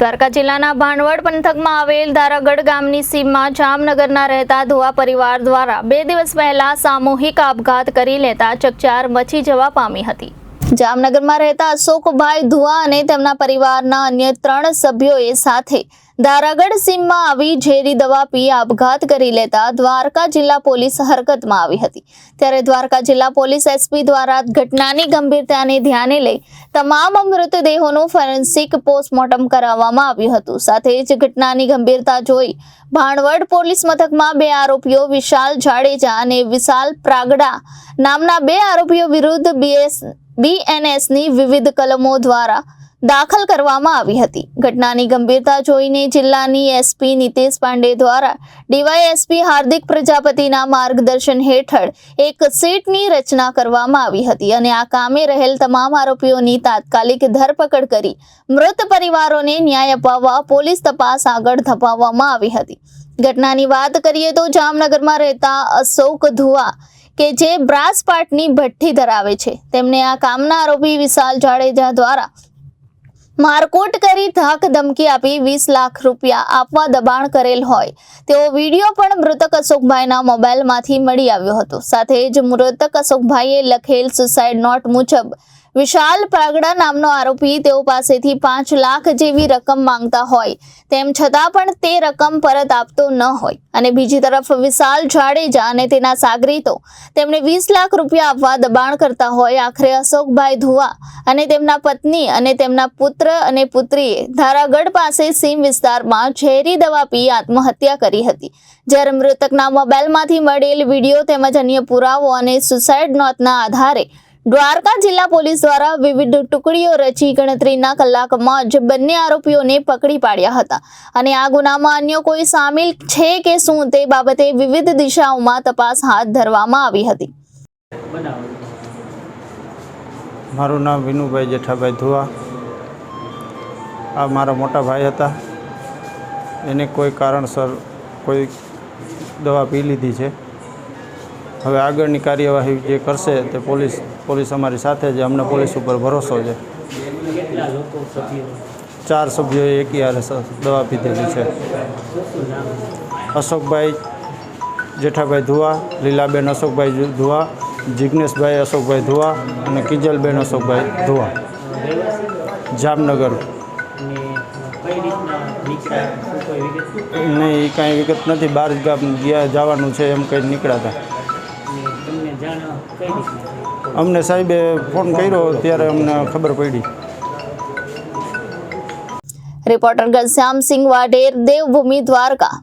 દ્વારકા જિલ્લાના ભાણવડ પંથકમાં આવેલ ધારાગઢ ગામની સીમમાં જામનગરના રહેતા ધુવા પરિવાર દ્વારા 2 દિવસ પહેલા સામૂહિક આપઘાત કરી લેતા ચકચાર મચી જવા પામી હતી। જામનગરમાં રહેતા અશોકભાઈ ધુવા અને તેમના પરિવારના અન્ય 3 સભ્યોએ સાથે ધારાગઢ સીમમાં આવી ઝેરી દવા પી આપઘાત કરી લેતા દ્વારકા જિલ્લા પોલીસ હરકતમાં આવી હતી। ત્યારે દ્વારકા જિલ્લા પોલીસ એસપી દ્વારા ઘટનાની ગંભીરતાને ધ્યાને લઈ તમામ મૃતદેહોનું ફોરેન્સિક પોસ્ટમોર્ટમ કરાવવામાં આવ્યું હતું। સાથે જ ઘટનાની ગંભીરતા જોઈ ભાણવડ પોલીસ મથકમાં 2 આરોપીઓ વિશાલ જાડેજા અને વિશાલ પ્રાગડા નામના 2 આરોપીઓ વિરુદ્ધ બીએનએસની વિવિધ કલમો દ્વારા દાખલ કરવામાં આવી હતી। ઘટનાની ગંભીરતા જોઈને જિલ્લાની એસપી નીતેશ પાંડે દ્વારા ડીવાયએસપી હાર્દિક પ્રજાપતિના માર્ગદર્શન હેઠળ એક સીટની રચના કરવામાં આવી હતી અને આ કામે રહેલ તમામ આરોપીઓની તાત્કાલિક ધરપકડ કરી મૃત પરિવારોને ન્યાય અપાવવા પોલીસ તપાસ આગળ ધપાવવામાં આવી હતી। ઘટનાની વાત કરીએ તો જામનગરમાં રહેતા અશોક ધુવા કે જે બ્રાસ પાટની ભઠ્ઠી ધરાવે છે, તેમને આ કામના આરોપી વિશાલ જાડેજા દ્વારા મારકુટ કરી ધાક ધમકી આપી 20 લાખ રૂપિયા આપવા દબાણ કરેલ હોય તેવો વિડીયો પણ મૃતક અશોકભાઈના મોબાઈલમાંથી મળી આવ્યો હતો। સાથે જ મૃતક અશોકભાઈએ લખેલ સુસાઇડ નોટ મુજબ વિશાલ પ્રાગડા નામનો આરોપી તેઓ પાસેથી 5 લાખ જેવી રકમ માંગતા હોય તેમ છતાં પણ તે રકમ પરત આપતો ન હોય અને બીજી તરફ વિશાલ જાડેજા અને તેના સાગરીતો તેમને 20 લાખ રૂપિયા આપવા દબાણ કરતા હોય। આખરે અશોકભાઈ ધુવા અને તેમના પત્ની અને તેમના પુત્ર અને પુત્રીએ ધારાગઢ પાસે સીમ વિસ્તારમાં ઝેરી દવા પી આત્મહત્યા કરી હતી। જ્યારે મૃતકના મોબાઈલમાંથી મળેલ વિડીયો તેમજ અન્ય પુરાવો અને સુસાઇડ નોટના આધારે દ્વારકા જિલ્લા પોલીસ દ્વારા વિવિધ ટુકડીઓ રચી ગણતરીના કલાકમાં જ બંને આરોપીઓને પકડી પાડ્યા હતા અને આ ગુનામાં અન્ય કોઈ સામેલ છે કે શું તે બાબતે વિવિધ દિશાઓમાં તપાસ હાથ ધરવામાં આવી હતી। મારું નામ વિનુભાઈ જેઠાભાઈ ધુવા। આ મારા મોટા ભાઈ હતા, એને કોઈ કારણસર કોઈ દવા પી લીધી છે। હવે આગળની કાર્યવાહી જે કરશે તે પોલીસ અમારી સાથે છે, અમને પોલીસ ઉપર ભરોસો છે। 4 સભ્યોએ એકીહારે દવા પીધેલી છે। અશોકભાઈ જેઠાભાઈ ધુવા, લીલાબેન અશોકભાઈ ધુવા, જિગ્નેશભાઈ અશોકભાઈ ધુવા અને કિજલબેન અશોકભાઈ ધુવા, જામનગર। નહીં, એ કાંઈ વિગત નથી, બહાર જવાનું છે એમ કંઈ નીકળ્યા હતા। અમને સાહેબે ફોન કર્યો ત્યારે અમને ખબર પડી। રિપોર્ટર ઘનશ્યામ સિંહ વાઢેર, દેવભૂમિ દ્વારકા।